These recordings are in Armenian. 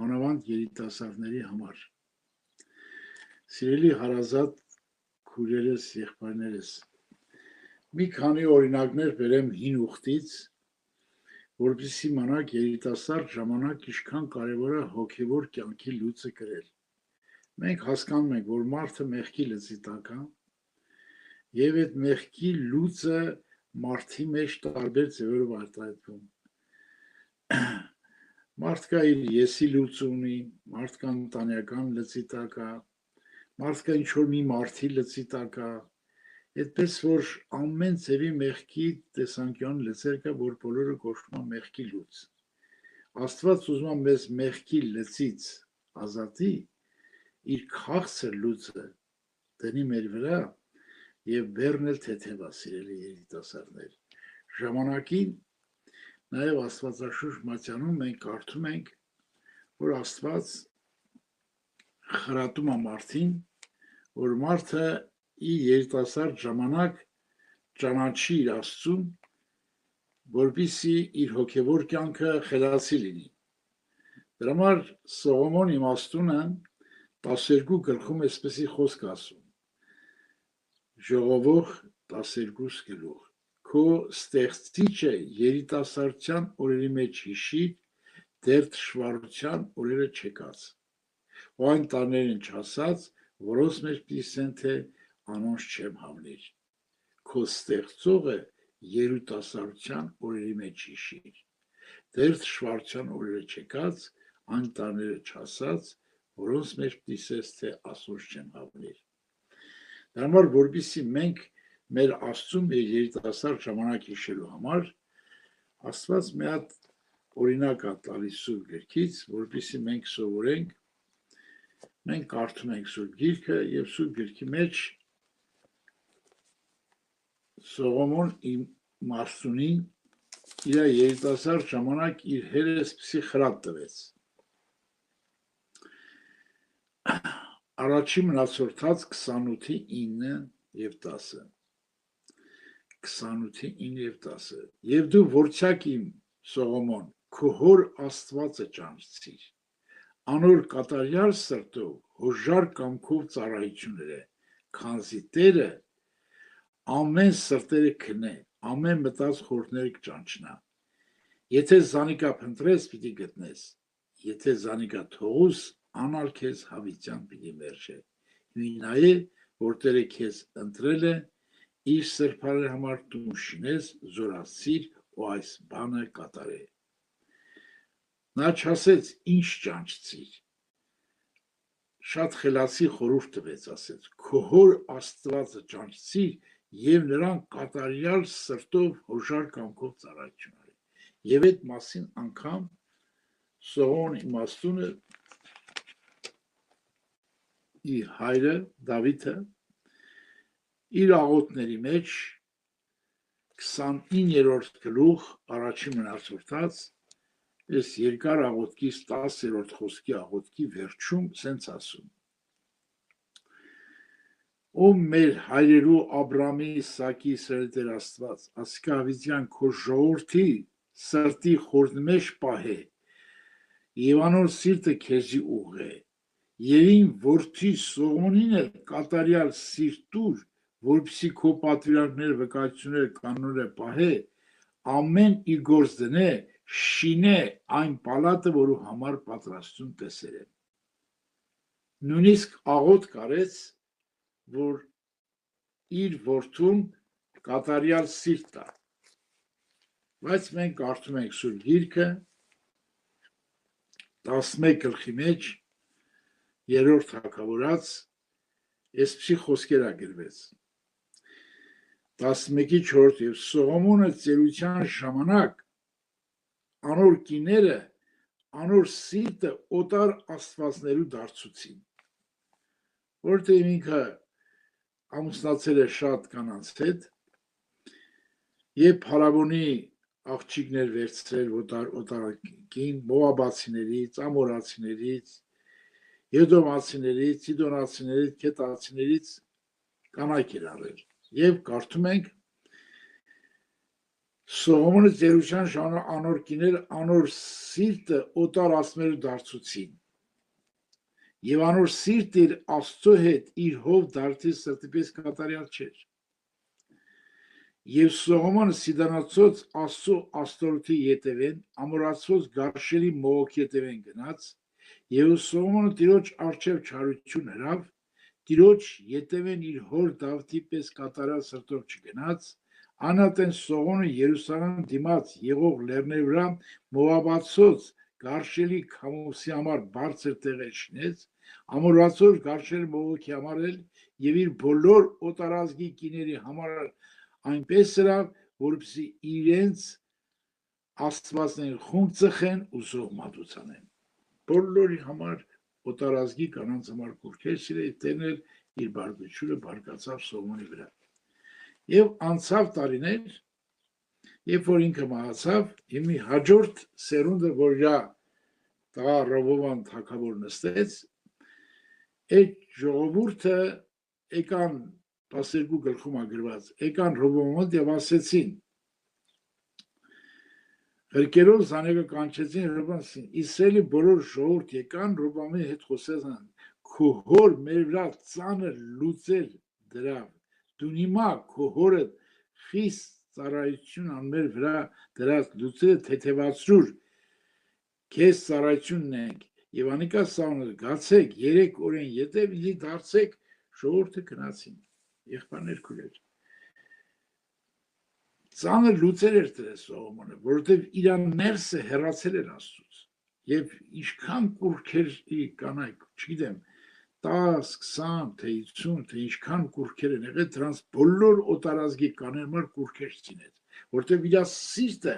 մանավանդ երիտասարդների համար։ Սիրելի հարազատ քույրերս, եղբայրներս, մի քանի օրինակներ բերեմ հին ուխտից, որպեսզի իմանաք երիտասարդ ժամանակ ինչքան կարևոր է հոգևոր կյանքի լուծը կրել։ Մենք հասկանում ենք, որ մարդը մեղքի լծի տակ է, եւ այդ մեղքի լուծը մարդի մեջ տարբեր ձևերով արտահայտվում։ Մարդկա իր եսի լուծը ունի, մարդկա ընտանեկան լծի տակ է, մարդկա ինչ-որ մի մարդի լծի տակ է, այդպես որ ամեն ձևի մեղքի տեսանկյուն լծեր կա, որ բոլորը կոչվում են մեղքի լուծ։ Աստված ուզում է մեզ մեղքի լծից ազատի, իր քաղցր լուծը դնի մեր վրա եւ բեռնել թեթևա, սիրելի երիտասարդներ։ Ժամանակին նաև Աստվածաշունչ մատյանում մենք կարդում ենք, որ Աստված խրատում է մարդին, որ մարդը իր երիտասարդ ժամանակ ճանաչի իր Աստծուն, որպեսզի իր հոգևոր կյանքը խելացի լինի։ Դրա համար Սողոմոն իմաստունը 12 գլխում այսպեսի խոսք ասում. Ժողովող 12 գլուխ. Քո ստեղծիչը երիտասարդության օրերի մեջ հիշիր, դեռ թշվառության օրերը չեկած։ Ու այն տարիներին չասած, որոնց մեջ պիսեն, թե անոնց չեմ հավնիր։ Քո ստեղծողը երիտասարդության օրերի մեջ հիշիր, դեռ թշվառության օրերը չեկած, այն տարիները չասած, որոնց մեջ պիսես, թե ասոնց չեմ հավնիր։ Դրա համար, որպեսզի մենք մեր Աստծուն մեր երիտասարդ ժամանակ հիշելու համար Աստված մի հատ օրինակ է տալիս Սուրբ Գրքից, որպեսզի մենք սովորենք, մենք կարդում ենք Սուրբ Գիրքը եւ Սուրբ Գրքի մեջ Սողոմոն իմաստունին իր երիտասարդ ժամանակ իր հերոսի խրատ տվեց։ Առաջի մնացորդաց 28-ի 9 եւ 10 28-ի 9 եւ 10 Եվ դու որչակ իմ Սողոմոն քո հոր Աստվածը ճանաչիր անոր կատարյալ սրտով հոժար կամքով ծառայությունները քանզի Տերը ամեն սրտերը քնե ամեն մտած խորհուրդները կճանչնա եթե զանիկա փնտրես պիտի գտնես եթե զանիկա թողուս անալ քեզ հավիտյան պիտի մերժե նայե որ Տերը քեզ ընտրել է իր սրբարի համար դու շինես զորացիր ու այս բանը կատարե նա չասեց ինչ ճանչցիր շատ խելացի խորհուրդ տվեց ասեց քո հոր Աստվածը ճանչցիր եւ նրան կատարյալ սրտով հոժար կամքով ծառայություն արի եւ այդ մասին անգամ Սողոմոն իմաստունը իր հայրը Դավիթը իր աղոթների մեջ 29-րդ գլուխ առաջին մնացորդած այս երկար աղոթքից 10-րդ խոսքի աղոթքի վերջում սենց ասում Ով մեր հայրերու Աբրամի, Իսակի, Իսրայելի Տեր Աստված, ասիկա հավիտյան քո ժողովրդի սրտի խորհուրդ մեջ պահե եւ անոր սիրտը քեզի ուղղե Երին որդի Սողոմոնին էլ կատարյալ սիրտուր որպեսզի քո պատվիրանքները վկայությունները կանոնները պահե ամեն իր գործ դնե շինե այն պալատը որու համար պատրաստություն տեսել է նույնիսկ աղոթ կարեց որ իր որդուն կատարյալ սիրտ տա բայց մենք կարդում ենք Սուրբ Գիրքը 11 գլխի մեջ 3-րդ թագավորաց այսպիսի խոսքեր գրվեց 11-ի 4 եւ Սողոմոնը ծերության ժամանակ անոր կիները անոր սիրտը օտար աստվածներու դարձուցին որտեղ ինքը ամուսնացել է շատ կանանց հետ եւ Փարավոնի աղջիկներ վերցրել օտարակին մոաբացիներից, ամորացիներից, եդոմացիներից, սիդոնացիներից, քետացիներից կանայք էր արել եւ կարդում ենք Սողոմոնը ծերության անոր կիներ անոր սիրտը օտար ասմերու դարձուցին եւ անոր սիրտը իր Աստծո հետ իր հով դարձի սրտիպես կատարյալ չէր եւ Սողոմոնը Սիդանացոց Աստծո աստորոթի ետևեն ամորացված գարշելի մողոքի ետևեն գնաց եւ Սողոմոնը Տիրոջ արչեւ չարություն հրավ Տիրոջ ետևեն իր հոր Դավթի պես կատարյալ սրտով չգնաց Անատեն Սողոմոնը Երուսաղեմ դիմաց եղող լեռների վրա Մոաբացոց գարշելի քամուսի համար բարձր տեղեր շինեց ամորացոր գարշելի մողոքի համար եւ իր բոլոր օտարազգի կիների համար այնպես հրավ որպեսզի իրենց աստվածների խումբ ծխեն ու զոհմատուցանեն բոլորի համար օտարազգի կանանց համար կուրքեր սիրել տերնել իր բարգությունը բարգացավ Սողոմոնի վրա եւ անցավ տարիներ երբ որ ինքը մահացավ եւ մի հաջորդ սերունդը որ իր տղա Ռոբովան թագավոր նստեց այդ ժողովուրդը եկան 12 գլխում ագրված եկան Ռոբովան եւ ասեցին Հրկերով զանեկը կանչեցին Ռոբովանին Իսրայելի բոլոր ժողովուրդ եկան Ռոբովանի հետ խոսեցան քո հոր մեր վրա ծանր լուծել դրավ դու հիմա քո հորը խիստ ծառայություն անմեր վրա դրած լուծելը թեթևացրուր քեզ ծառայությունն ենք եւ անիկա սաունել գացեք 3 օրեն յետև իլի դարձեք ժողովուրդը գնացին եղբայրներ քույրեր ծանր լուծեր էր դրել Սողոմոնը որովհետեւ իր ներսը հեռացել էր Աստծուց եւ ինչքան կուրքեր կանայք չգիտեմ 10, 20, թե 50, թե ինչքան կուրքեր են եղել, դրանց բոլոր օտարազգի կաներմար կուրքեր ցինեց, որտեղ իր սիրտը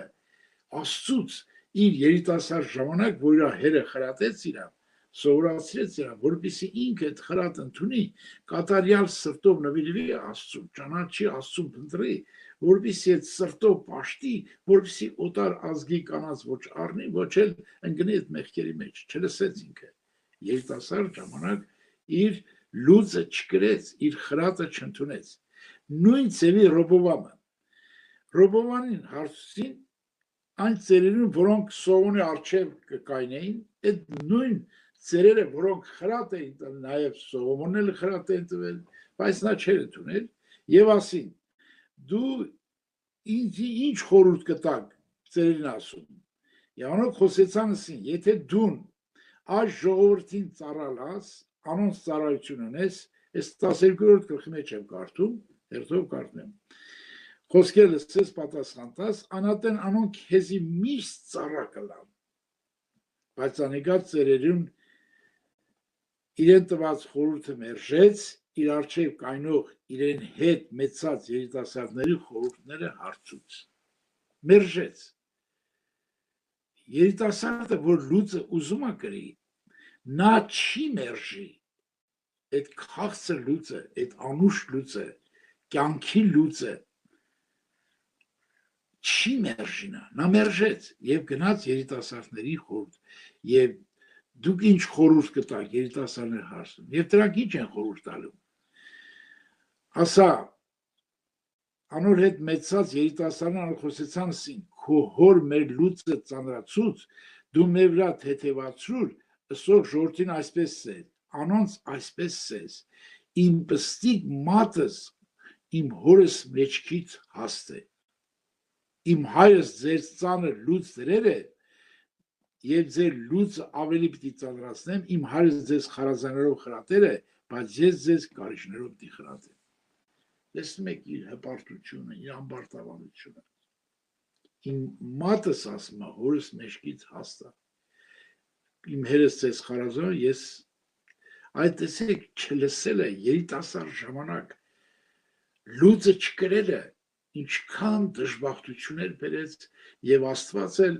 Աստծուց իր երիտասարդ ժամանակ, որ իր հերը խրատեց իրան, սովորացրեց իրան, որպեսզի ինքը այդ խրատ ընդունի, կատարյալ սրտով նվիրվի Աստծուն, ճանաչի Աստծուն փնտրի, որպեսզի այդ սրտով պաշտի, որպեսզի օտար ազգի կանանց ոչ առնի, ոչ էլ ընկնի այդ մեղքերի մեջ, չլսեց ինքը։ Երիտասարդ ժամանակ իր լուծը չկրեց, իր խրատը չընդունեց։ Նույն ծևի Ռոբովանին հարցին այն ծերերին, որոնք Սողոմոնի առջև կկայնեին, այդ նույն ծերերը, որոնք խրատ էին տվել, նաև Սողոմոնն էլ խրատ էին տվել, բայց նա չէր ընդունել, եւ ասին. դու ինձ ինչ խորհուրդ կտաք ծերերին ասում։ Եվ անոնք խոսեցան ասին, եթե դու այս ժողովրդին ծառալաս, անոնց ծառայություն ունես, այս 12-րդ գլխի մեջ եմ կարդում, հերթով կարդնեմ։ Խոսքեր լսես պատասխան տաս, անատեն անոնք քեզի միշտ ծառա կլան։ Բայց անիկա ծերերուն իրեն տված խորհուրդը մերժեց, իր առջև կայնող իրեն հետ մեծած երիտասարդների խորհուրդները հարցուց։ Մերժեց։ Երիտասարդը, որ լուծը ուզում է կրի, նա չի մերժի այդ քաղցր լուծը, այդ անուշ լուծը, կյանքի լուծը չի մերժի նա մերժեց եւ գնաց երիտասարդների խորհուրդ եւ դուք ինչ խորհուրդ կտաք երիտասարդներ հարցնում եւ դրանք ինչ են խորհուրդ տալու ասա անոր հետ մեծած երիտասարդները խոսեցան ասին քո հոր մեր լուծը ծանրացուց դու մեր վրա թեթևացրուր ըսող ժողովրդին այսպես է անոնց այսպես ես իմ պստիկ մատս իմ հորս մեջքից հաստ է իմ հայրս ձեր ծանր լուծ դրերը եւ ձեր լուծը ավելի պիտի ծանրացնեմ իմ հայրս ձեզ խարազաններով խրատել է բայց ես ձեզ կարիճներով պիտի խրատեմ տեսնում եք իր հպարտությունը իր ամբարտավանությունը իմ մատս ասում է հորս մեջքից հաստ է իմ հերս ձեզ խարազանով ես այդ տեսեք չլսել է երիտասարդ ժամանակ լուծը չկրելը ինչքան դժբախտություններ բերեց եւ Աստված էլ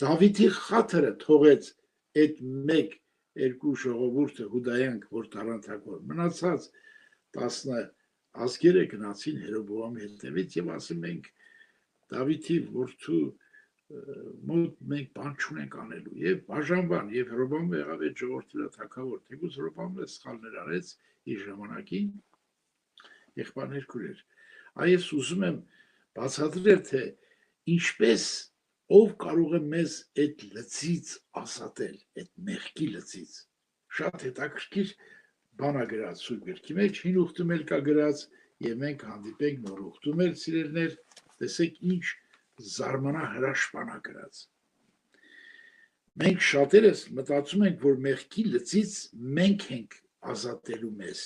Դավիթի խաթրը թողեց այդ մեկ երկու ժողովուրդը հուդայանք որ տարանթակոր մնացած 10 ազգերը գնացին Հերոբոամի հետևից եւ ասում ենք Դավիթի որդու մոտ մենք բան չունենք անելու եւ բաժանվան եւ Հերոբոամը եղավ այդ ժողովրդի թագավոր թեկուզ Հերոբոամը սխալներ արեց իր ժամանակին եղբայրներ քուրեր այս ուզում եմ բացատրել թե ինչպես ով կարող է մեզ այդ լծից ազատել, այդ մեղքի լծից։ Շատ հետաքրքիր բան ա գրած Սուրբ գրքի մեջ, հին ուխտում էլ կա գրած, եւ մենք հանդիպենք նոր ուխտում էլ, սիրելիներ, տեսեք ինչ զարմանահրաշ բան ա գրած։ Մենք շատերս մտածում ենք, որ մեղքի լծից մենք ենք ազատելու մեզ։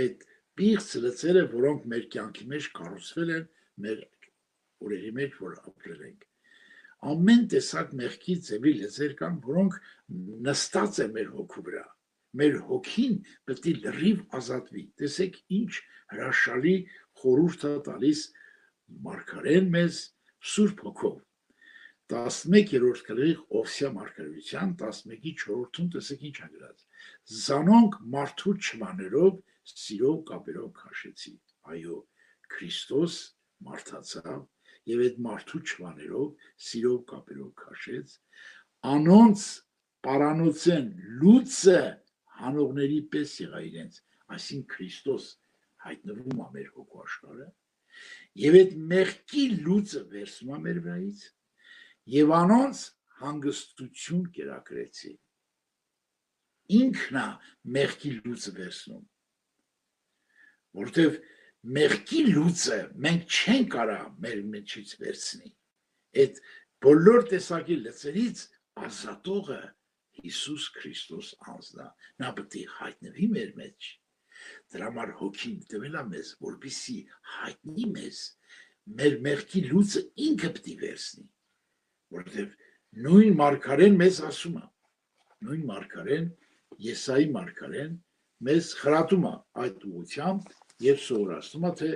Այդ պիղծ լծերը, որոնք մեր կյանքի մեջ կառուցվել են, մեր օրերի մեջ, որ ապրել ենք։ Ամեն տեսակ մեղքի ձևի լծեր կան, որոնք նստած են մեր հոգու վրա։ Մեր հոգին պետք է լրիվ ազատվի։ Տեսեք ինչ հրաշալի խորհուրդ է տալիս Մարգարեն մեզ Սուրբ Հոգով։ 11-րդ գլխի Օվսիա մարգարեության 11-4-ում տեսեք ինչ ա գրած։ Զանոնք մարդու չմաներով սիրով կապերով քաշեցի։ Այո, Քրիստոս մարդացավ եւ այդ մարդու չմաներով սիրով կապերով քաշեց։ Անոնց պարանոցեն լույսը հանողների պես եղա իրենց, այսինքն Քրիստոս հայտնվում է մեր հոգու աշխարհը եւ այդ մեղքի լույսը վերցնում է մեր վրայից եւ անոնց հանգստություն կերակրեցի։ Ինքն է մեղքի լույսը վերցնում, որտեւ մեղքի լույսը մենք չենք կարող մեր մեջից վերցնել։ Այդ բոլոր տեսակի լծերից ազատողը Հիսուս Քրիստոս անձն է, նա պետք է հայտնվի մեր մեջ։ Դրա համար հոգին տվել է մեզ, որպեսզի հայտնի մեզ մեր մեղքի լույսը ինքը պետք է վերցնի, որովհետև նույն մարգարեն մեզ ասում է, նույն մարգարեն, Եսայի մարգարեն մեզ խրատում է այդ ուղղությամբ եւ սովորացնում է, թե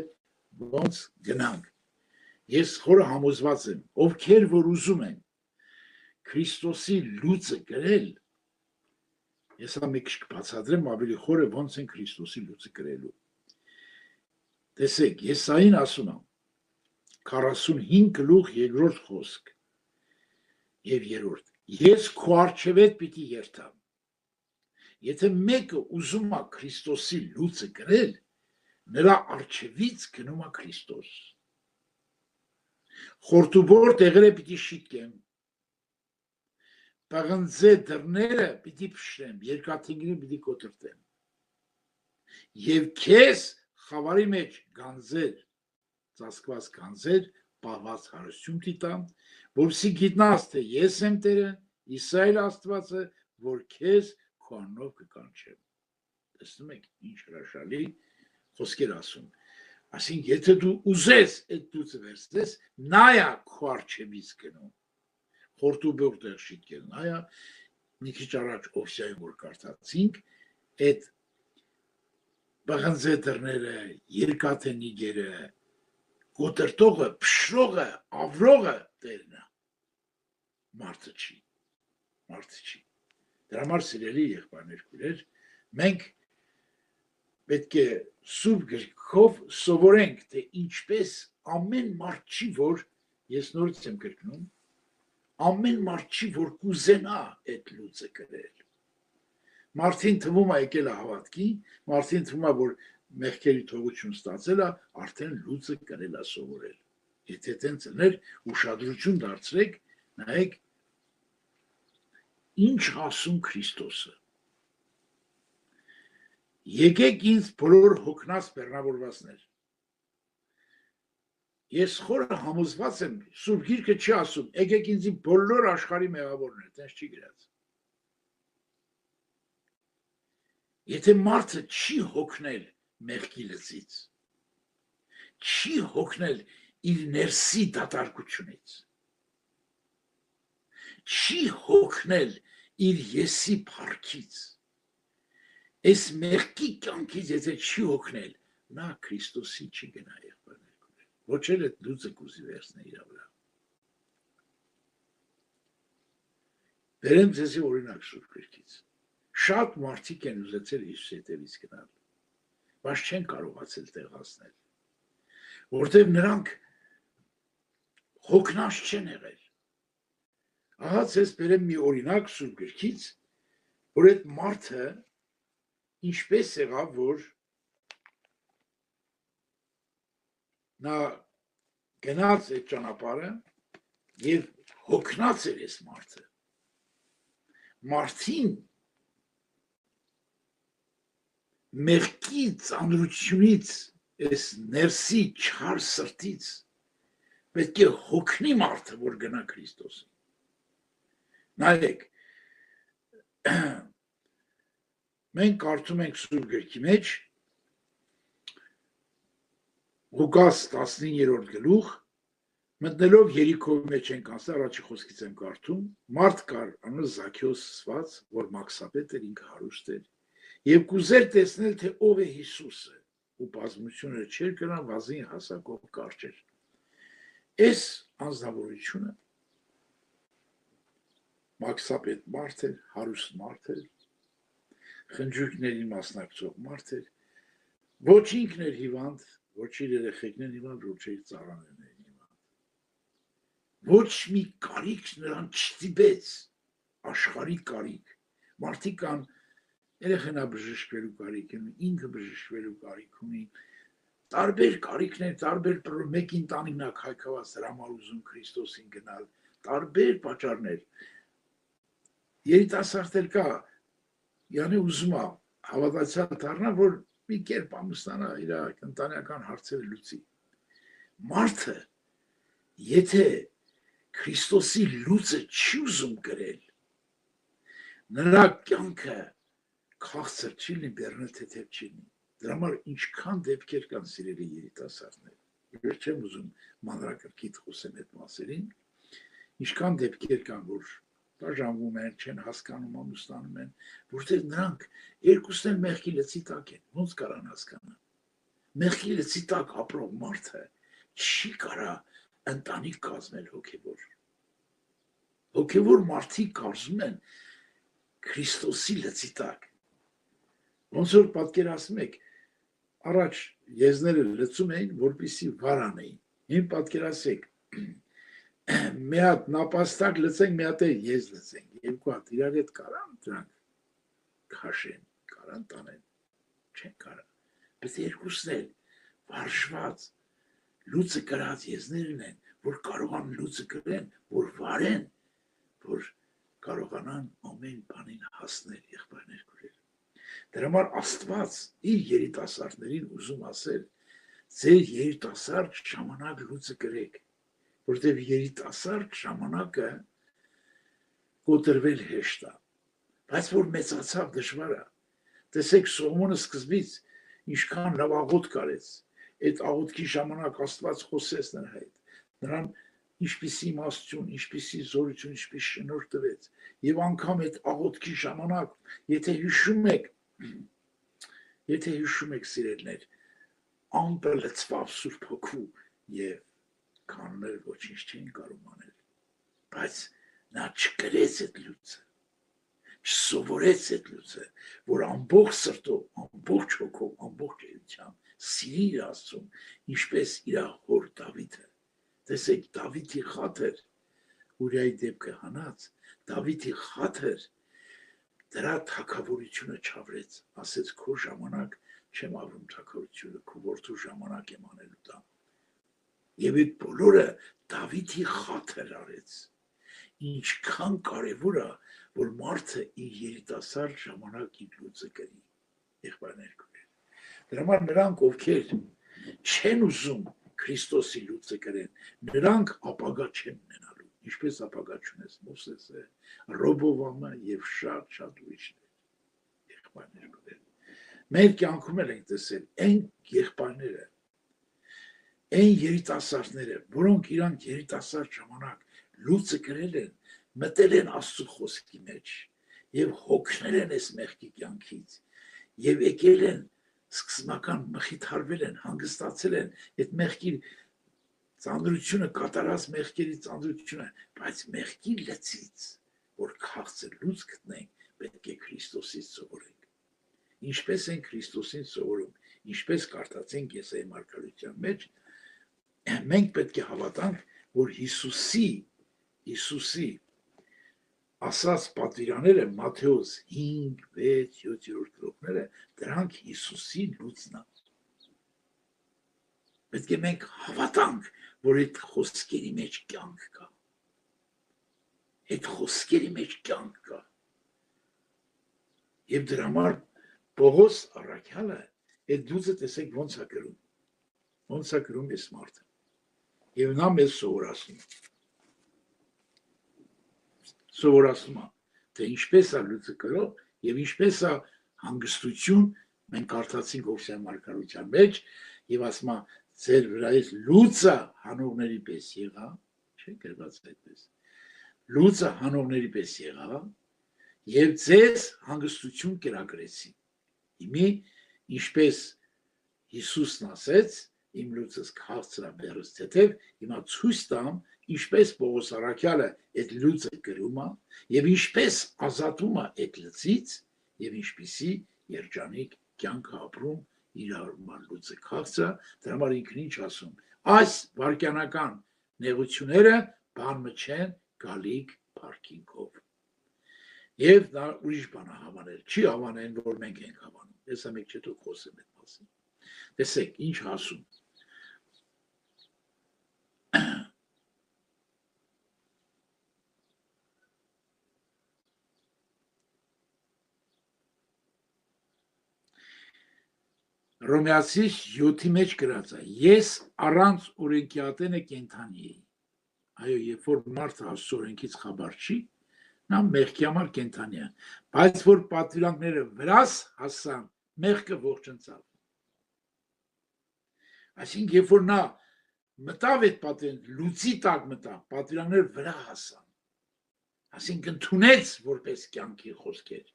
ոնց գնանք։ Ես խորը համոզված եմ, ովքեր որ ուզում են Քրիստոսի լույսը գրել, ես մի քիչ կբացատրեմ ավելի խորը ոնց են Քրիստոսի լույսը գրելու։ Տեսեք, Եսային ասում է 45 գլուխ 2-րդ խոսք եւ 3-րդ. Ես քո առջեւետ պիտի երթամ։ Եթե մեկը ուզում է Քրիստոսի լույսը գրել, նրա առջևից գնում է Քրիստոս։ Խորտուբոր տեղերը պիտի շիտկեմ, պղնձե դռները պիտի փշրեմ, երկաթինգին պիտի կոտրտեմ եւ քեզ խավարի մեջ գանձեր, ծածկված գանձեր, պահված հարություն տիտամ, որպեսզի գիտնաս, թե ես եմ Տերը, Իսրայել Աստվածը, որ քեզ քո անունով կկանչեմ։ Տեսնում եք ինչ հրաշալի խոսքեր ասում։ Այսինքն եթե դու ուզես այդ լույսը վերցնես, նայա քո առջևից գնում։ Խորտուբոր տեղ շիտկել նայա, մի քիչ առաջ Օվսիայում որ կարդացինք, այդ պղնձե դռները, երկաթե նիգերը, կոտրտողը, փշրողը, ավրողը Տերն է։ Մարդը չի, մարդը չի։ Դրա համար սիրելի եղբայրներ, քույրեր, մենք պետք է Սուրբ գրքով սովորենք, թե ինչպես ամեն մարդ չի, որ ես նորից եմ կրկնում, ամեն մարդ չի, որ կուզենա այդ լույսը գրել։ Մարդին թվում է եկել է հավատքի, մարդին թվում է, որ մեղքերի թողություն ստացել է, արդեն լույսը գրել է սովորել։ Եթե տենց լներ, ուշադրություն դարձրեք, նայեք ինչ ասում Քրիստոսը։ Եկեք ինձ բոլոր հոգնած բեռնավորվածներ։ Ես խորը համոզված եմ, Սուրբ Գիրքը չի ասում, եկեք ինձ բոլոր աշխարհի մեղավորներ, տենց չի գրած։ Եթե մարդը չի հոգնել մեղքի լծից, չի հոգնել իր ներսի դատարկությունից, չի հոգնել իր եսի փառքից, այս մեղքի կյանքից եթե չի հոգնել, նա Քրիստոսի չի գնա եղբայրներ, ոչ էլ այդ լույսը կուզի վերցնել իր վրա։ Բերեմ ձեզի օրինակ Սուրբ Գրքից։ Շատ մարդիկ են ուզեցել Հիսուսի հետևից գնալ, բայց չեն կարողացել տեղացնել, որտեղ նրանք հոգնած չեն եղել։ Ահա ձեզ բերեմ մի օրինակ Սուրբ Գրքից, որ այդ մարդը ինչպես եղավ, որ նա գնաց այդ ճանապարհը եւ հոգնած էր այս մարդը մարդին մեղքի ծանրությունից այս ներսի չար սրտից պետք է հոգնի մարդը որ գնա Քրիստոսին նայեք մենք կարդում ենք Սուրբ գրքի մեջ Ղուկաս 19-րդ գլուխ մտնելով Երիքոյի մեջ ենք ասել առաջի խոսքից եմ կարդում մարդ կար անունը Զաքեոս ասված որ մաքսապետ էր ինքը հարուստ էր եւ կուզեր տեսնել թե ով է Հիսուսը ու բազմությունը չէր կրան վազին հասակով կարճ էր այս անձնավորությունը մաքսապետ մարդ էր հարուստ մարդ էր խնջույքների մասնակցող մարդ էր ոչ ինքն էր հիվանդ ոչ իր երեխեքն են հիվանդ ոչ իր ծառաներն են հիվանդ ոչ մի կարիք նրան չտիպեց աշխարհի կարիք մարդիկ կան երեխենա բժշկվելու կարիք ունի ինքը բժշկվելու կարիք ունի տարբեր կարիքներ տարբեր մեկ ընտանիքն է քայքաված դրամալ ուզում Քրիստոսին գնալ տարբեր պատճառներ երիտասարդ կա յանի ուզում է հավատացյալ դառնա որ մի կերպ ամուսնանա իր ընտանեկան հարցերը լուծի մարդը եթե Քրիստոսի լուծը չի ուզում գրել նրա կյանքը քաղցր չի լինի բեռնել թեթև չի լինի դրա համար ինչքան դեպքեր կան սիրելի երիտասարդներ ես չեմ ուզում մանրակրկիտ խոսեմ այդ մասերին ինչքան դեպքեր կան որ բաժանվում են չեն հասկանում ամուսնանում են որտեղ նրանք երկուսն էլ մեղքի լծի տակ են ոնց կարան հասկանալ մեղքի լծի տակ ապրող մարդը չի կարա ընտանիք կազմել հոգևոր մարդիկ կարծում են Քրիստոսի լծի տակ ոնց որ պատկերացնում եք առաջ եզները լծում էին որպեսզի վար անեին հիմա պատկերացրեք մի հատ նապաստակ լծենք մի հատ ես լծենք երկու հատ իրար հետ կարան դրանք քաշեն կարան տանեն չեն կարա բայց երկուսն էլ վարժված լուծը կրած եզներն են որ կարողան լուծը կրեն որ վարեն որ կարողանան ամեն բանին հասնել եղբայրներ քուրեր դրա համար Աստված իր երիտասարդներին ուզում ասել ձեր երիտասարդ ժամանակ լուծը կրեք որտեղ երիտասարդ ժամանակը կոտրվել հեշտ է բայց որ մեծացավ դժվար է տեսեք Սողոմոնը սկզբից ինչքան լավ աղոթք կարեց այդ աղոթքի ժամանակ Աստված խոսեց նրա հետ նրան ինչպիսի իմաստություն ինչպիսի զորություն ինչպիսի շնորհ տվեց եւ անգամ այդ աղոթքի ժամանակ եթե հիշում եք սիրելներ ամպը լցվավ Սուրբ Հոգու եւ կանոներ ոչինչ չէին կարող անել բայց նա չկրեց այդ լուծը չսովորեց այդ լուծը որ ամբողջ սրտով ամբողջ հոգով ամբողջ էությամբ սիրի իր Աստծուն ինչպես իր հոր Դավիթը տեսեք Դավիթի խաթր Ուրիայի դեպքը հանած Դավիթի խաթր դրա թագավորությունը չավրեց ասեց քո ժամանակ չեմ ավրում թագավորությունը քո որդու ժամանակ եմ անելու դա եւ այդ բոլորը Դավիթի խաթր արեց ինչքան կարևոր է որ մարդը իր երիտասարդ ժամանակ իր լուծը կրի եղբայրներ քույր դրա համար նրանք ովքեր չեն ուզում Քրիստոսի լուծը կրեն նրանք ապագա չեն ունենալու ինչպես ապագա չունես Մովսեսը Ռոբովամը եւ շատ ուրիշներ եղբայրներ քույր մեր կյանքում էլ ենք տեսել այն եղբայրները այն երիտասարդները որոնք իրանք երիտասարդ ժամանակ լուծը կրել են մտել են Աստծո խոսքի մեջ եւ հոգնել են այս մեղքի կյանքից եւ եկել են սկզբնական մխիթարվել են հանգստացել են այդ մեղքի ծանրությունը կատարած մեղքերի ծանրությունը բայց մեղքի լծից որ քաղցր լուծ գտնենք պետք է Քրիստոսից սովորենք ինչպես են Քրիստոսին սովորում ինչպես կարդացենք Եսայի մարգարեության մեջ մենք պետք է հավատանք որ Հիսուսի ասած պատվիրաները Մատթեոս 5, 6, 7-րդ գլուխները դրանք Հիսուսի լուծն են Պետք է մենք հավատանք, որ այդ խոսքերի մեջ կյանք կա։ Այդ խոսքերի մեջ կյանք կա։ Եվ դրա համար Պողոս առաքյալը այդ դուծը տեսեք ոնց է գրում։ Ոնց է գրում այս մարդը։ Եվ նա մեզ սովորացնում է, թե ինչպես է լուծը կրող եւ ինչպես է հանգստություն, մենք կարդացինք Հովսեան մարգարության մեջ եւ ասում է ձեր վրայից լուծը հանողների պես եղա, չէ՞ գրված այդպես։ Լուծը հանողների պես եղա եւ ձեզ հանգստություն կրակրեցի։ Իմի ինչպես Հիսուսն ասեց, իմ լուծս քաղցր է բերս թեթև, հիմա ցույց տամ, ինչպես Պողոս առաքյալը այդ լուծը գրում է եւ ինչպես ազատում է այդ լծից եւ ինչպիսի երջանիկ կյանք ապրում իր արման լուծը քաղցր, դրա համար ինքն ինչ ասում, այս վարքյանական նեղությունները բան չեն գալիք парքինգով։ Եվ նա ուրիշ բան է հավանել, չի հավանեն, որ մենք ենք հավանում։ Ես ամեկ չեթո խոսեմ այդ մասին։ Տեսեք, ինչ ասում։ Ռոմեացիս 7-ի մեջ գրած է. ես առանց օրենքի ատենը կենթանի էի։ Այո, երբ որ մարդը Աստծո օրենքից խաբար չի, նա մեղքի համար կենթանի է, բայց որ պատվիրանքները վրաս հասան, մեղքը ոչնչացավ։ Այսինքն, երբ որ նա մտավ այդ պատվիրանք, լուծի տակ մտավ, պատվիրանքները վրա հասան, այսինքն ընդունեց որպես կյանքի խոսքեր,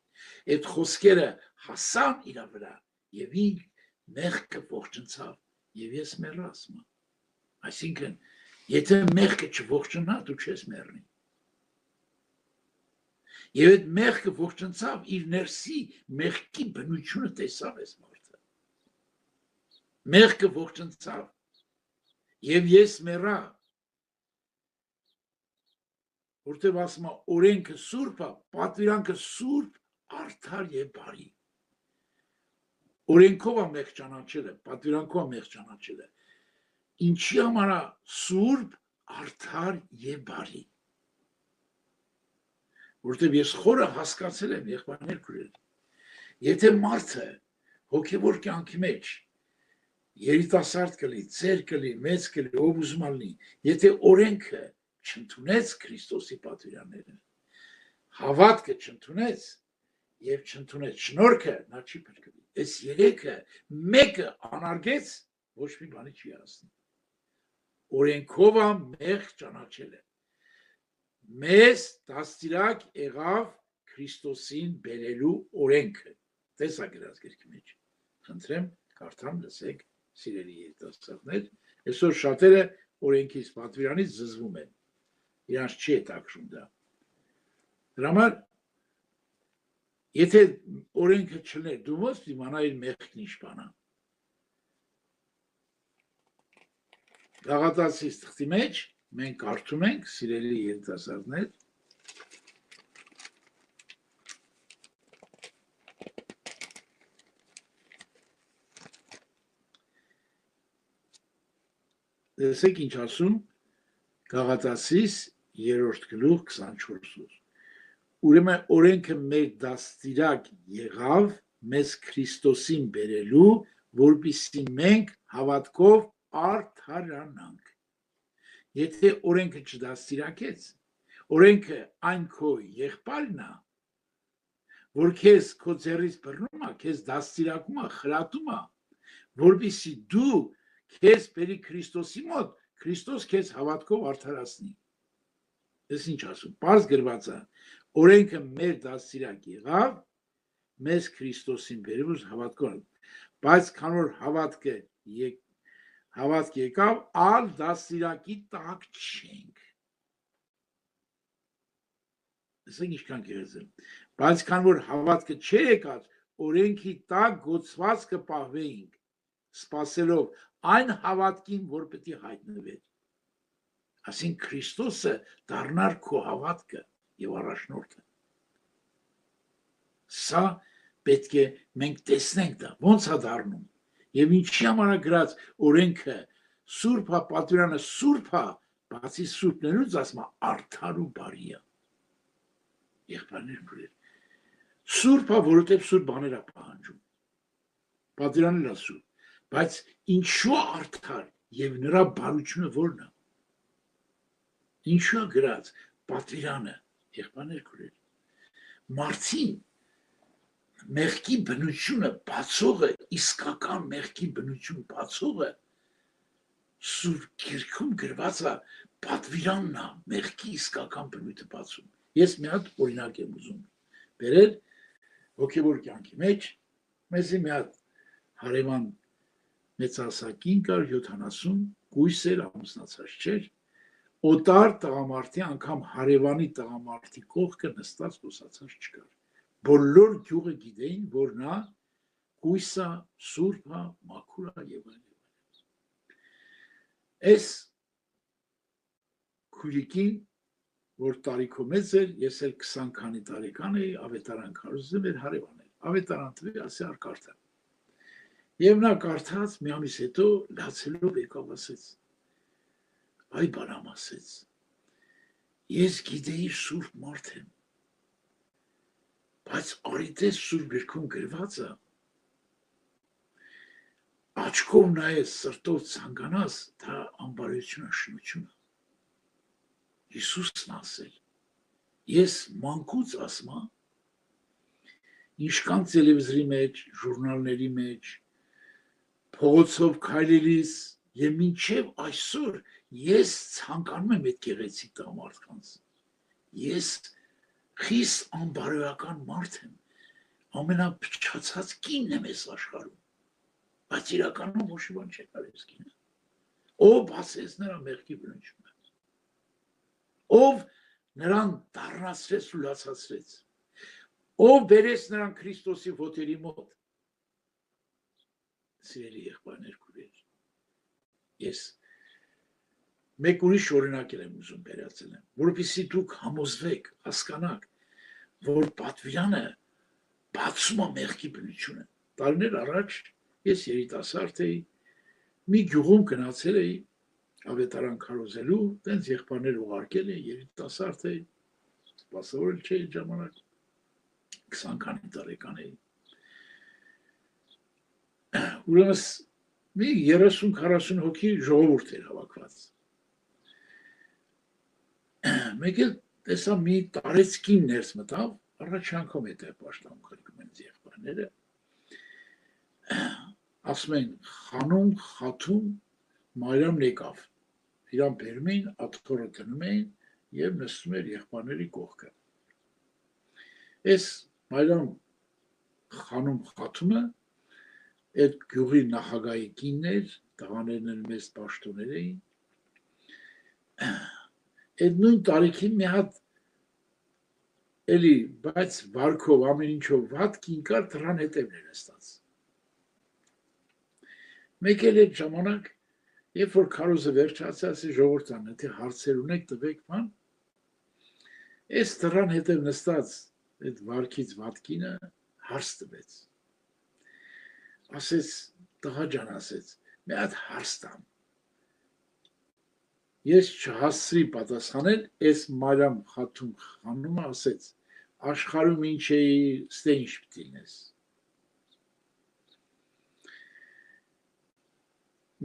այդ խոսքերը հասան իր վրա եւ ինք մեղքը ոչնչացավ եւ ես մեռասմ։ Այսինքն, եթե մեղքը չողջնա, դու չես մեռնի։ Եվ այդ մեղքը ոչնչացավ, իր ներսի մեղքի բնությունը տեսավ այս մարդը։ Մեղքը ոչնչացավ եւ ես մեռա։ Որտեւ ասում է օրենքը սուրբ է, պատվիրանքը սուրբ, արդար եւ բարի։ Օրենքով է մեղ ճանաչելը, պատվիրանքով է մեղ ճանաչելը։ Ինչի համար է սուրբ, արդար եւ բարի։ Որտեւ ես խորը հասկացել եմ եղբայրներ քուրել։ Եթե մարդը հոգեվոր կյանքի մեջ երիտասարդ կլի, ծեր կլի, մեծ կլի, ով ուզում ալնի, եթե օրենքը չընդունեց Քրիստոսի պատվիրանները, հավատքը չընդունեց եւ չընդունեց շնորհքը, նա չի փրկվի։ Այս երեքը մեկը անարգեց, ոչ մի բանի չի հասնի։ Օրենքով է մեղ ճանաչելը։ Մեզ դաստիարակ եղավ Քրիստոսին բերելու օրենքը։ Տեսա գրած գրքի մեջ։ Խնդրեմ, կարդամ լսեք, սիրելի երիտասարդներ, այսօր շատերը օրենքից պատվիրանից զզվում են։ Իրանց չի հետաքրում դա։ Դրա համար եթե օրենքը չլներ, դու ո՞նց դիմանայիր մեղքն ինչ բան է։ Գաղատացիս թղթի մեջ մենք կարդում ենք, սիրելի երիտասարդներ, տեսեք ինչ ասում Գաղատացիս 3-րդ գլուխ 24-ով։ Ուրեմն օրենքը մեր դաստիարակ եղավ մեզ Քրիստոսին բերելու, որպեսզի մենք հավատքով արդարանանք։ Եթե օրենքը չդաստիարակեց, օրենքը այն քո եղբայրն է, որ քեզ քո ձեռից բռնում է, քեզ դաստիարակում է, խրատում է, որպեսզի դու քեզ բերի Քրիստոսի մոտ, Քրիստոս քեզ հավատքով արդարացնի։ Ես ինչ ասում, պարզ գրված է, օրենքը մեր դաստիարակ եղավ, մեզ Քրիստոսին բերելու հավատքով, բայց քան որ հավատք եկավ, ալ դաստիարակի տակ չենք։ Ասենք ինչքան գեղեցիկ։ Բայց քան որ հավատքը չեկավ, օրենքի տակ գոցված կպահվեինք, սпасելով այն հավատքին, որ պետք է հայտնվեր։ Այսինքն Քրիստոսը դառնար քո հավատքը եւ առաջնորդը։ Սա պետք է մենք տեսնենք դա, ոնց է դառնում։ Եվ ինչի համար է գրած օրենքը Սուրբա պատվիրանը սուրբա, բացի սուրբներուց ասма արդար ու բարի է։ Եղբայրներ քույրեր։ Սուրբա, որովհետև սուրբ բաներ է պահանջում։ Պատվիրանն է սուրբ, բայց ինչու արդար եւ նրա բարությունը որն է։ Ինչու է գրած պատվիրանը, եղբայրներ քույրեր։ Մարդին մեղքի բնությունը բացողը, իսկական մեղքի բնություն բացողը Սուրբ Գիրքում գրված է պատվիրանն է մեղքի իսկական բնույթը բացում։ Ես մի հատ օրինակ եմ ուզում բերել հոգևոր կյանքի մեջ, մեզի մի հատ հարևան մեծահասակին կար 70 կույս էր, ամուսնացած չէր, օտար տղամարդի անգամ հարևանի տղամարդի կողքը նստած խոսացած չկար։ Բոլոր գյուղը գիտեին, որ նա կույս է, սուրբ է, մաքուր է եւ այլն։ Այս քույրիկին, որ տարիքով մեծ էր, ես էլ 20 քանի տարեկան էի, ավետարան քարոզում էր հարևան էր, ավետարան տվի ասի արկարդա։ Եվ նա կարդաց մի ամիս հետո լացելով եկավ ասեց. այ բարամ ասեց, ես գիտեի սուրբ մարդ եմ, բայց արիտես սուրբ գրքում գրված է, աչքով նայես, սրտով ցանկանաս, դա անբարոյություն է, շնություն է։ Հիսուսն ասել, ես մանկուց ասма, ինչքան տելևիզորի մեջ, ժուրնալների մեջ, փողոցով քայլելիս եւ մինչեւ այսօր ես ցանկանում եմ այդ գեղեցիկ տղամարդկանց։ Ես խիստ անբարոյական մարդ եմ, ամենափչացած կինն եմ այս աշխարհում, բայց իրականում ոչ մի բան չի կարելի կինը։ Ով ասեց նրա մեղքի բնությունը, ով նրան դառնացրեց ու լացացրեց, ով բերեց նրան Քրիստոսի ոտերի մոտ։ Սիրելի եղբայրներ քույրեր, ես մեկ ուրիշ օրինակ եմ ուզում վերացնել, որովհետեւ դուք համոզվեք, հասկանաք, որ պատվիրանը բացում է մեղքի բնությունը։ Տարիներ առաջ ես երիտասարդ էի, մի գյուղում գնացել էի ավետարան քարոզելու, տենց եղբայրներ ուղարկել են, երիտասարդ էի, սպասավորել չէի ժամանակ, 20 քանի տարեկան էի։ Ուրեմն մի 30-40 հոգի ժողովուրդ էր հավաքված։ Մեկ էլ տեսա մի տարեցկին ներս մտավ, առաջ անգամ է դա պաշտպանում քրկում են եղբայրները։ Ասում են խանուն, խաթում, Մարիամն եկավ։ Իրան բերում էին, աթոռը դնում էին եւ նստում էր եղբայրների կողքը։ Այս Մարիամ խանուն խաթումը այդ գյուղի նախագահի կինն էր, տղաներն մեծ պաշտոններ էին։ Այդ նույն տարիքին մի հատ էլի, բայց վարքով ամեն ինչով վատ կին կար, դրան հետևն էր նստած։ Մեկ էլ այդ ժամանակ, երբ որ քարոզը վերջացավ, ասի ժողովրդան, եթե հարցեր ունեք, տվեք բան։ Այս դրան հետև նստած այդ վարքից վատ կինը հարց տվեց։ Ասեց, տղա ջան, ասեց, մի հատ հարց տամ։ Ես չհասցրի պատասխանել, այս Մարիամ խաթում խանումը ասեց, աշխարհում ինչ էի, ստե ինչ պիտի լինես։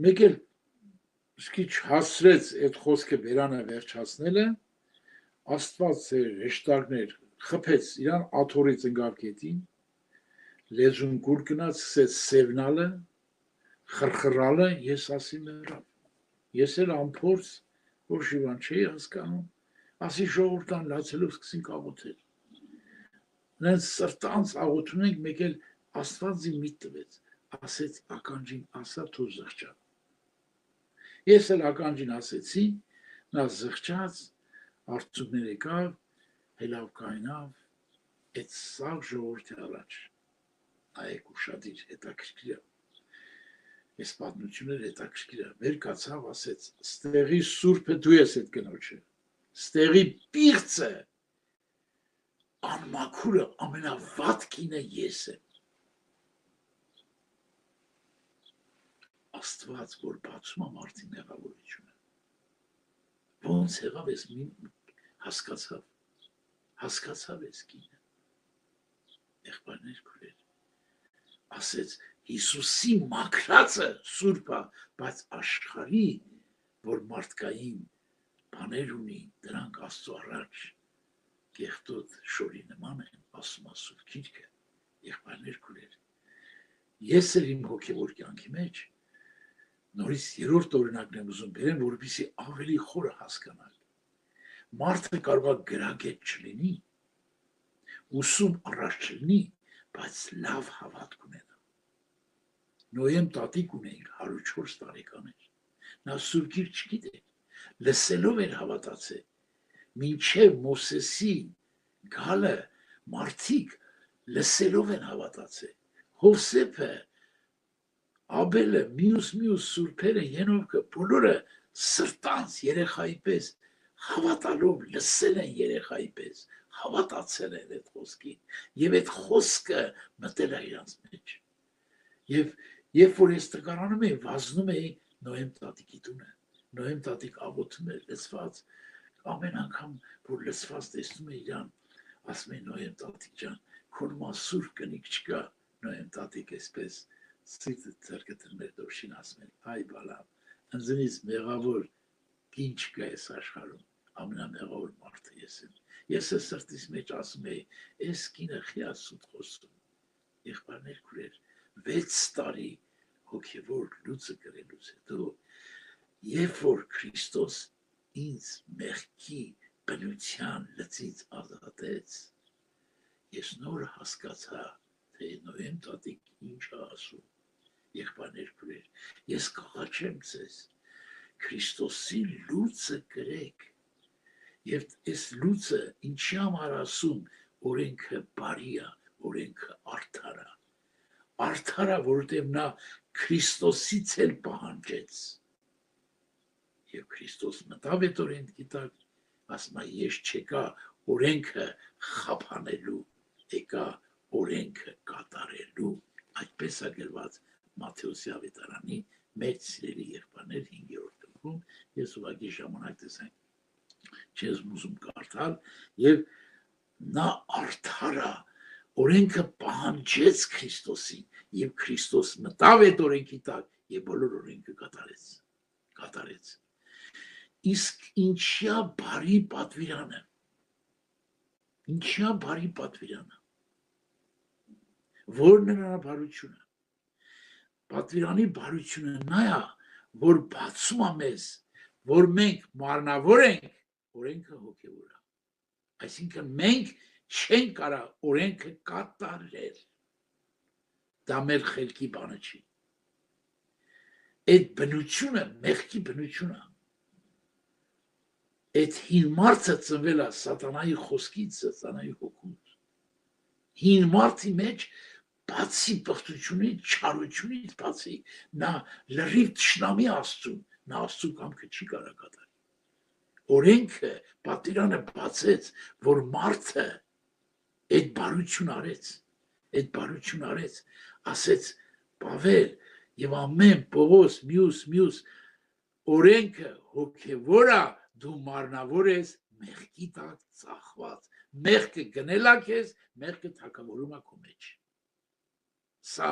Մեկ էլ սկի չհասցրեց այդ խոսքը բերանը վերջացնելը, Աստված էր հեշտարներ, խփեց իրան աթոռից ընկավ գետին, լեզուն գուր գնաց, սկսեց սևնալը, խրխրալը, ես ասի մեռավ։ Ես էլ անփորձ ոչ մի բան չէի հասկանում, ասի ժողովրդան լացելով սկսին աղոթել։ Նրանց սրտանց աղոթում ենք, մեկ էլ Աստված ինձ միտ տվեց, ասեց ականջին ասա թող զղջա։ Ես էլ ականջին ասեցի, նա զղջաց, արցունքներ եկավ, հելավ կայնավ, այդ սաղ ժողովրդի առաջ։ Նայեք ուշադիր, հետաքրքիր է։ Այս պատմությունները հետաքրքիր է, վեր կացավ, ասեց, ստեղի սուրբը դու ես այդ կնոջը, ստեղի պիղծը, անմաքուրը, ամենավատ կինը ես եմ։ Աստված, որ բացում է մարդի մեղավորությունը։ Ոնց եղավ ես հասկացավ ես կինը։ Եղբայրներ քույրեր, ասեց Հիսուսի մաքրածը սուրբա, բայց աշխարհի, որ մարդկային բաներ ունի, դրանք Աստծո առաջ կեղտոտ շորի նման են, ասում է Սուրբ Գիրքը։ Եղբայրներ քույրեր, ես էլ իմ հոգևոր կյանքի մեջ նորից երրորդ օրինակն եմ ուզում բերեմ, որպեսզի ավելի խորը հասկանալ։ Մարդը կարող է գրագետ չլինի, ուսում առաջ չլինի, բայց լավ հավատք ունենա։ Նոյեմ տատիկ ունեինք 104 տարեկան էր։ Նա Սուրբ Գիրք չգիտեր, լսելով էր հավատացել։ Մինչև Մովսեսի գալը մարդիկ լսելով են հավատացել։ Հովսեփը, Աբելը, մյուս սուրբերը, Ենովկը, բոլորը սրտանց երեխայի պես հավատալով լսել են երեխայի պես, հավատացել են այդ խոսքին, եւ այդ խոսքը մտել է իրանց մեջ։ Եվ երբ որ ես տկարանում էի, վազնում էի Նոյեմ տատիկի տունը, Նոյեմ տատիկ աղոթում էր լսված, ամեն անգամ որ լսված տեսնում էի իրան, ասում էի Նոյեմ տատիկ ջան, քո նման սուրբ կնիկ չկա, Նոյեմ տատիկ էսպես սիրտը ձեռքը դրներ դոշին ասում էր, այ բալամ, ինձնից մեղավոր կին չկա այս աշխարհում, ամենամեղավոր մարդը ես եմ։ Ես է սրտիս մեջ ասում էի, այս կինը խիա սուտ խոսում։ Եղբայրներ քույրեր, 6 տարի հոգևոր լուծը կրելուց հետո, երբ որ Քրիստոս ինձ մեղքի բնության լծից ազատեց, ես նոր հասկացա, թե Նոյեմ տատիկ ինչ է ասում։ Եղբայրներ քույրեր, ես կաղաչեմ ձեզ, Քրիստոսի լուծը կրեք, եւ այս լուծը ինչի համար ասում, օրենքը բարի է, օրենքը արդար է, որովհետեւ նա Քրիստոսից էլ պահանջեց։ Եվ Քրիստոս մտավ այդ օրենքի տակ, ասում է ես չեկա օրենքը խափանելու, եկա օրենքը կատարելու, այդպես է գրված Մատթեոսի ավետարանի մեծ սիրելի եղբայրներ 5-րդ գլխում, ես ուղղակի ժամանակ տեսանք չես ուզում կարդալ, եւ նա արդար է, օրենքը պահանջեց Քրիստոսին, եւ Քրիստոս մտավ այդ օրենքի տակ եւ բոլոր օրենքը կատարեց։ Իսկ ինչա բարի պատվիրանը, որն է նրա բարությունը։ Պատվիրանի բարությունը նա է, որ բացում է մեզ, որ մենք մարմնավոր ենք, օրենքը հոգևոր է։ Այսինքն մենք չենք կարող օրենքը կատարել։ Դա մեր խելքի բանը չի։ Այդ բնությունը մեղքի բնություն է։ Այդ հին մարդը ծնվել է սատանայի խոսքից, սատանայի հոգուց։ Հին մարդի մեջ բացի բխտությունից, չարությունից բացի, նա լրիվ թշնամի Աստծուն, նա Աստծու կամքը չի կարող կատարել։ Օրենքը պատվիրանը բացեց, որ մարդը այդ բարություն արեց, ասեց Պավել եւ ամեն Պողոս մյուս օրենքը հոգևոր է, դու մարմնավոր ես մեղքի տակ ծախված, մեղքը գնել է քեզ, մեղքը թակավորում է քո մեջ։ Սա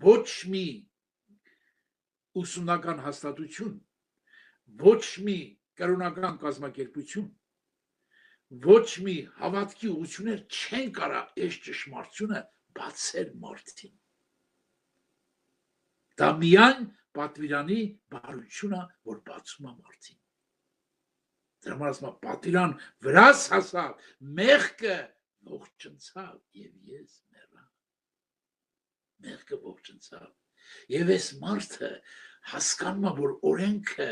ոչ մի ուսումնական հաստատություն, ոչ մի կրոնական կազմակերպություն, ոչ մի հավատքի ուղղություններ չեն կարող այս ճշմարտությունը բացել մարդին։ Դա միայն պատվիրանի բարությունը, որ բացում է մարդին։ Դրա համար ասում է պատվիրան վրաս հասավ, մեղքը ողջնցավ եւ ես մեռա։ Մեղքը ողջնցավ։ Եվ այս մարդը հասկանում է, որ օրենքը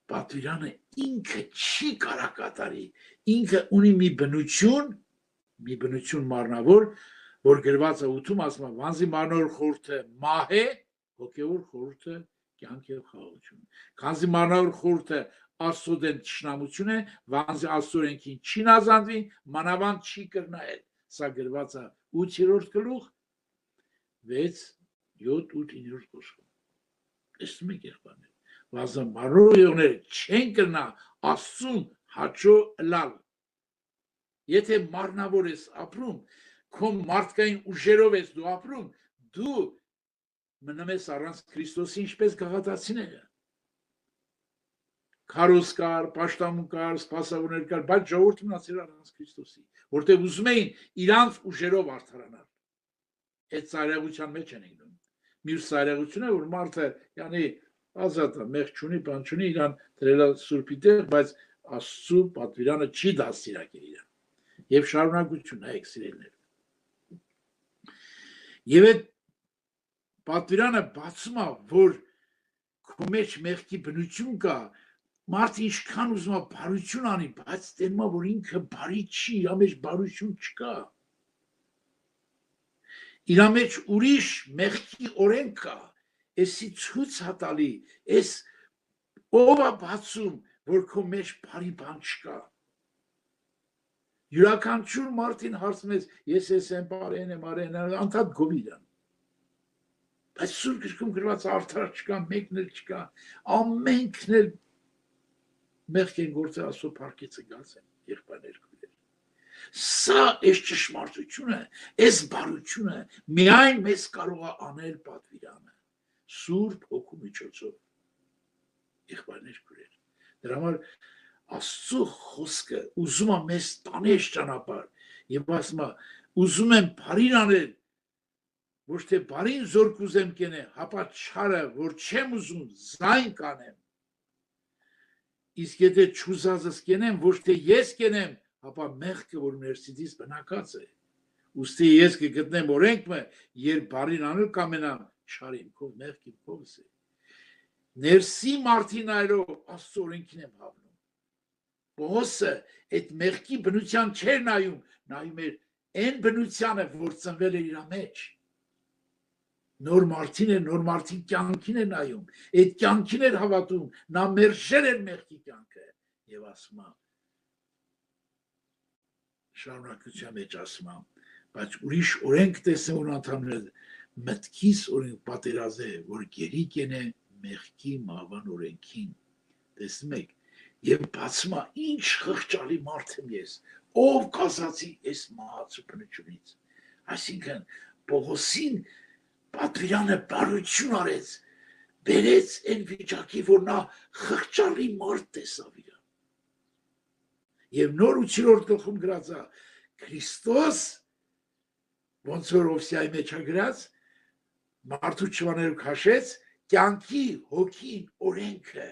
պատվիրանը ինքը չի կարող կատարի, ինքը ունի մի բնություն մարմնավոր, որ գրված է 8-ում, ասում է վանձի մարմնավոր խորհուրդը մահ է, հոգևոր խորհուրդը կյանք եւ խաղաղություն։ Քանզի մարմնավոր խորհուրդը Աստծո դեմ թշնամություն է, վանձի Աստծո օրենքին չի նազանվի, մանավանդ չի կրնայել։ Սա գրված է 8-րդ գլուխ 6 7-8-9 խոսքում։ Տեսնում եք եղբայրներ, վազան մարոյոներ չեն կրնա Աստծուն հաճո լալ։ Եթե մարմնավոր ես ապրում, քո մարդկային ուժերով ես դու ապրում, դու մնում ես առանց Քրիստոսի ինչպես գաղատացիները։ Քարոզ կար, պաշտամուն կար, սպասավորներ կար, բայց ժողովուրդը մնացել առանց Քրիստոսի, որտեղ ուզում էին իրանց ուժերով արդարանալ։ Այդ ծայրահեղության մեջ են ինգնում։ Մյուս ծայրահեղությունը, որ մարդը, յանի ազատ է, մեղք չունի, բան չունի, իրան դրել է սուրբի տեղ, բայց Աստծու պատվիրանը չի դաստիարակել իրան։ Եվ շարունակություն հայք սիրելիներ։ Եվ այդ պատվիրանը բացում է, որ քո մեջ մեղքի բնություն կա, մարդը ինչքան ուզում է բարություն անի, բայց տենում է, որ ինքը բարի չի, իր մեջ բարություն չկա։ Իր մեջ ուրիշ մեղքի օրենք կա, էսի ցույց հատալի, էս ով է բացում, որ քո մեջ բարի բան չկա։ Յուրաքանչյուր մարդին հարցնում ես, ես եմ բարեն եմ, արեն, անդադ գովիրան։ Բայց Սուրբ գրքում գրված արդար չկա, մեկն էլ չկա, ամենքն էլ մեղք են գործել Աստծո փառքիցը գալիս են, եղբայրներ քույրեր։ Սա էս ճշմարտությունը, էս բարությունը միայն մեզ կարող է անել պատվիրանը, Սուրբ Հոգու միջոցով, եղբայրներ քույրեր։ Դրա համար Աստծո խոսքը ուզում է մեզ տանել ճանապարհ եւ ասում է ուզում եմ բարին անել, ոչ թե բարին զոր կուզեմ կենե, հապա չարը, որ չեմ ուզում, զայն կանեմ։ Իսկ եթե չուզածս կենեմ, ոչ թե ես կենեմ, հապա մեղքը, որ ներսիդից բնակած է։ Ուստի ես կգտնեմ օրենքը, երբ բարին անել կամենամ, չարին քով մեղքի քովս է։ Ներսի մարդին այրով Աստծո օրենքին եմ հավնում։ Պողոսը այդ մեղքի բնության չէր նայում, նայում էր այն բնությանը, որ ծնվել է իր մեջ։ Նոր մարդին էր, նոր մարդի կյանքին է նայում, այդ կյանքին էր հավատում, նա մերժել էր մեղքի կյանքը եւ ասում է շարունակության մեջ ասում է, բայց ուրիշ օրենք տեսնեմ ու անդամներ մտքիս օրենք պատերազե, որ գերի կենե մեղքի մահվան օրենքին։ Տեսնում եք, եւ բացում է ինչ խղճալի մարդ եմ ես, ով կասացի այս մահացու բնությունից։ Այսինքն Պողոսին պատվիրանը բարություն արեց, բերեց այն վիճակի, որ նա խղճալի մարդ տեսավ իրան։ Եվ նոր 8-րդ գլխում գրած է Քրիստոս, ոնց որ Օվսիայի մեջ է գրած, մարդու ճանաչներով քաշեց, կյանքի հոգին օրենքը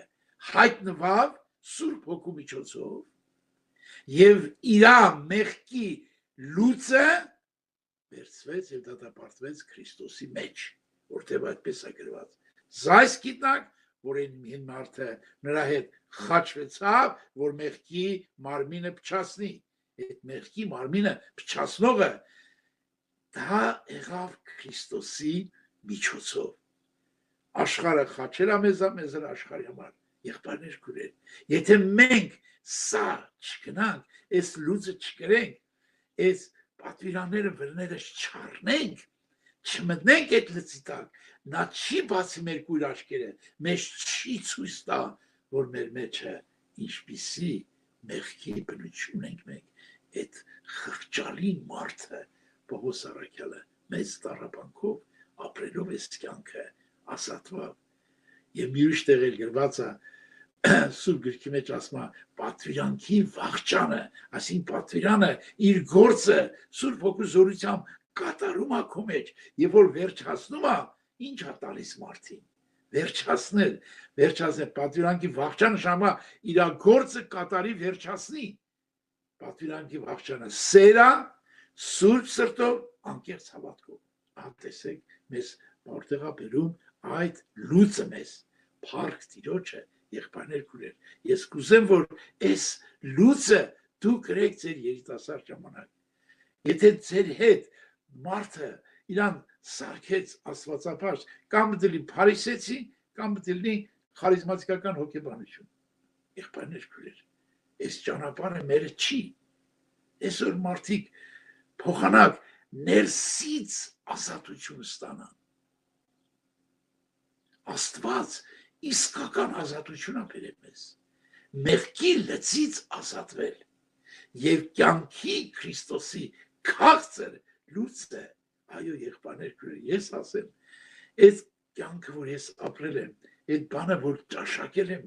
հայտնվավ Սուրբ Հոգու միջոցով եւ իրա մեղքի լույսը վերցվեց եւ դատապարտվեց Քրիստոսի մեջ, որտեղ այդպես է գրված։ Զայս գիտնակ, որ այն մարդը նրա հետ խաչվեցավ, որ մեղքի մարմինը փչացնի։ Այդ մեղքի մարմինը փչացնողը դա եղավ Քրիստոսի միջոցով։ Աշխարհը խաչել է մեզ աշխարհի համար, եղբայրներ քույրեր։ Եթե մենք սա չգնանք, այս լույսը չկրենք, այս պատվիրանները վրներս չառնենք, չմտնենք այդ լծի տակ, նա չի բացի մեր կույր աչքերը, մեզ չի ցույց տա, որ մեր մեջը ինչպիսի մեղքի բնություն ենք մենք, այդ խղճալի մարդը Պողոս առաքյալը մեծ տառապանքով ապրելով այս կյանքը ասատվավ։ Եվ մի ուրիշ տեղ էլ գրված է Սուրբ գրքի մեջ ասում է պատվիրանքի վախճանը, այսինքն պատվիրանը իր գործը Սուրբ Հոգու զորությամբ կատարում է քո մեջ, եւ որ վերջացնում է, ինչ է տալիս մարդին։ Վերջացնել պատվիրանքի վախճանը շամա իր գործը կատարի վերջացնի։ Պատվիրանքի վախճանը սերա Սուրբ սրտով անկեղծ հավատքով։ Տեսեք, մեզ որտեղ է բերում այդ լույսը մեզ, փառք Տիրոջը, եղբայրներ քույրեր։ Ես կուզեմ, որ այս լույսը դուք գրեք ձեր երիտասարդ ժամանակ։ Եթե ձեր հետ մարդը իրան սարքեց աստվածապաշտ, կամ դելի փարիսեցի, կամ դելի խարիզմատիկական հոգեբանություն։ Եղբայրներ քույրեր, այս ճանապարհը մերը չի։ Այսօր մարդիկ փոխանակ ներսից ազատություն ստանան։ Աստված իսկական ազատություն ապերել մեզ, մեղքի լծից ազատվել եւ կյանքի Քրիստոսի քաղցր լույսը, այո եղբայրներ, ես ասեմ, այս կյանքը, որ ես ապրել եմ, այդ բանը, որ ճաշակել եմ,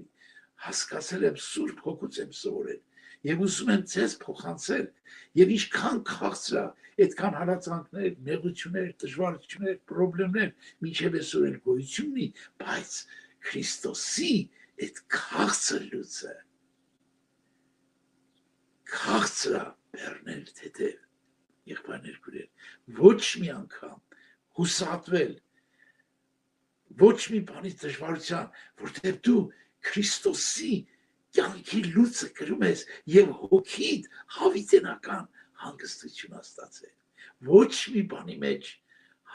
հասկացել եմ, Սուրբ Հոգուց եմ սովորել եւ ուզում եմ ձեզ փոխանցել եւ ինչքան քաղցր է, այդքան հալածանքներ, նեղություններ, դժվարություններ, խնդիրներ մինչեւ այսօր էլ գոյություն ունի, բայց Քրիստոսի այդ քաղցր լույսը քաղցր բեռնել թեթև եղբայրներ, ոչ մի անգամ հուսատվել, ոչ մի բանի դժվարության, որտեղ դու Քրիստոսի կյանքի լույսը կրում ես եւ հոգիդ հավիտենական հանգստություն ստացել, ոչ մի բանի մեջ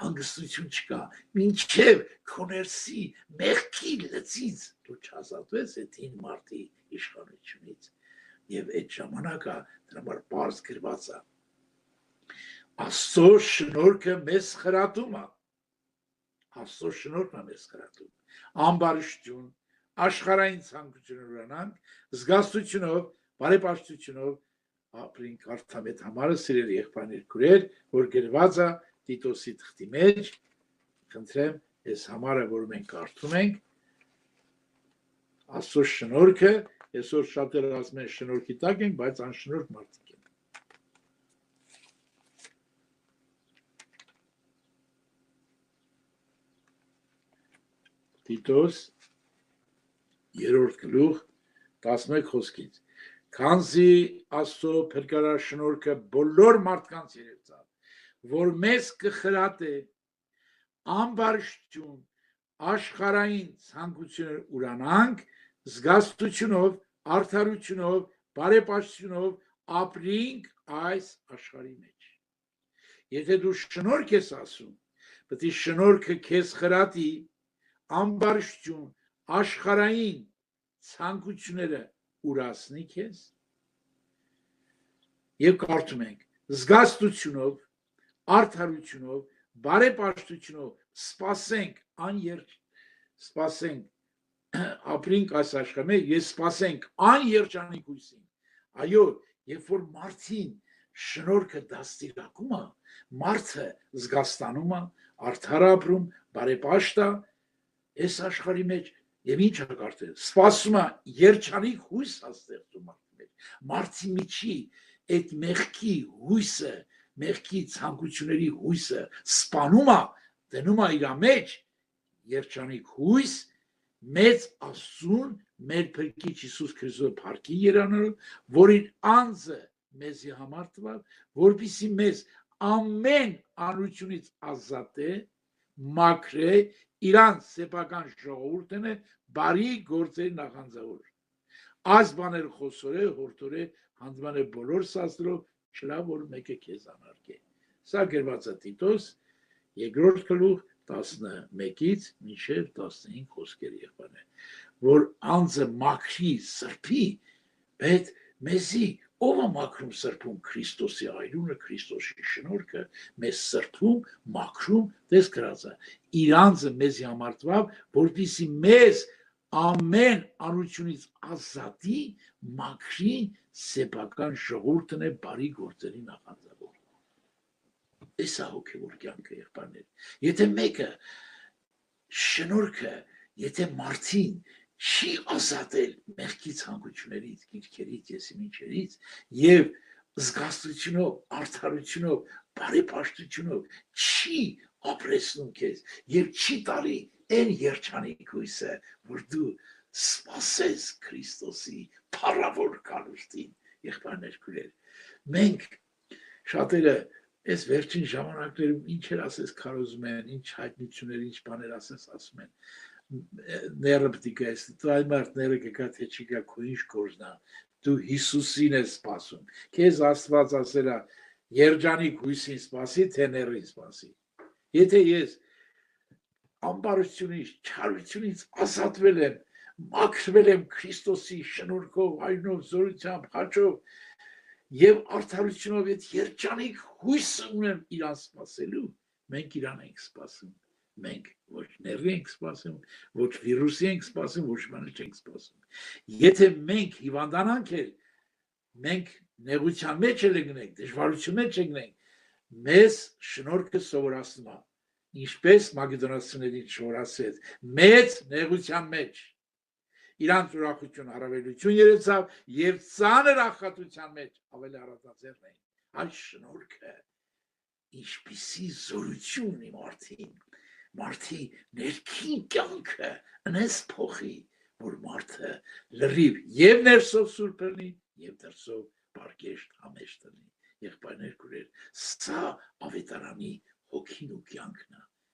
հանգստություն չկա, մինչև քո ներսի մեղքի լծից դու չազատվես այդ հին մարդի իշխանությունից եւ այդ ժամանակը դրա համար բարձ գրված է Աստծո շնորհքը մեզ խրատում է Աստծո շնորհքն է մեզ խրատում ամբարիշտություն աշխարհային ցանկություններ ունենանք զգաստությունով բարեպաշտությունով ապրենք արդյոք այդ համարը սիրելի եղբայրներ քուրեր որ գրված է Տիտոսի թղթի մեջ խնդրեմ այս համարը որ մենք կարդում ենք Աստծո շնորհքը այսօր շատերը ասում են շնորհքի տակ ենք բայց անշնորհ մարդիկ ենք Տիտոս 3-րդ գլուխ 11 խոսքից Քանզի Աստծո փրկարար շնորհքը բոլոր մարդկանց երևցավ որ մեզ կխրատե ամբարիշտություն աշխարհային ցանկություններ ուրանանք զգաստությունով արդարությունով բարեպաշտությունով ապրենք այս աշխարհի մեջ եթե դու շնորհք ես ասում պետք է շնորհքը քեզ խրատի ամբարիշտություն աշխարհային ցանկությունները ուրացնի քեզ եւ կարդում ենք զգաստությունով արդարությունով բարեպաշտությունով սպասենք ապրենք այս աշխարհում եւ սպասենք աներջանիկ հույսին այո երբ որ մարդին շնորհքը դաստիարակում է մարդը զգաստանում է արդար ապրում բարեպաշտ է այս աշխարհի մեջ եւ ինչ է կարծել սպասում է երջանիկ հույս ստեղծում մարդի միջի այդ մեղքի հույսը մեղքի ցանկությունների հույսը սպանում է դնում է իր մեջ երջանիկ հույս մեծ Աստծուն մեր Փրկիչ Հիսուս Քրիստոսի փառքի երանով որին անձը մեզի համար տվավ որպեսզի մեզ ամեն անությունից ազատե մաքրե իրանց սեփական ժողովուրդն է բարի գործերի նախանձավոր այս բաները խոսորե հորտորե հանդիման է բոլոր սաստրով չլա որ մեկը քեզ անարգե սա գրված է Տիտոս 2-րդ գլուխ 11-ից մինչև 15 խոսքերի եղբայրներ որ անձը մաքրի սրբի բայց մեզի ով է մաքրում սրբում Քրիստոսի այրունը Քրիստոսի շնորհքը մեզ սրբում մաքրում դες գրած է իր անձը մեզի համար տվավ որպեսզի մեզ ամեն անությունից ազատի մաքրի սեփական ժողովուրդն է բարի գործերի նախանձավոր Էսա հոգևոր կյանքը եղբայրներ եթե մեկը շնորհքը եթե մարդին չի ազատել մեղքի ցանկություններից գիրքերից եսիմինչերից եւ զգաստությունով արդարությունով բարեպաշտությունով չի ապրեցնում քեզ եւ չի տալի այն երջանիկ հույսը որ դու սպասես Քրիստոսի փառավոր կանուշտին եղբայրներ քույրեր մենք շատերը Այս վերջին ժամանակներում ինչեր ասես քարոզում են, ինչ հայտնություններ, ինչ բաներ ասես ասում են։ Ները պետք է գայս, դու այլ մարդները կգա թե չգա քո ինչ գործնա։ Դու Հիսուսին ես սպասում։ Քեզ Աստված ասել է երջանիկ հույսին սպասի, թե ներին սպասի։ Եթե ես ամբարությունից, չարությունից ազատվել եմ, մաքրվել եմ Քրիստոսի շնորհքով, այրնով, զորությամբ, խաչով Եվ արդարությունով այդ երջանիկ հույսը ունեմ իրան սպասելու, մենք իրան ենք սպասում, մենք ոչ ներվի ենք սպասում, ոչ վիրուսի ենք սպասում, ոչ բանը չենք սպասում։ Եթե մենք հիվանդանանք էլ, մենք նեղության մեջ էլ ենք, դժվարություն մեջ ենք, մեզ շնորհքը սովորացնում է, ինչպես մակեդոնացիներին շնորհացրեց, մեծ նեղության մեջ իրանց ուրախություն առավելություն երեցավ եւ ծանր աղքատության մեջ ավելի առատաձեռն էին։ Այս շնորհքը ինչպիսի զորություն ունի մարդի ներքին կյանքը ընես փոխի, որ մարդը լրիվ եւ ներսով սուրբ լինի եւ դրսով բարգեշտ համեստ լինի։ Եղբայրներ քուրեր, սա ավետարանի հոգին ու կյանքն է։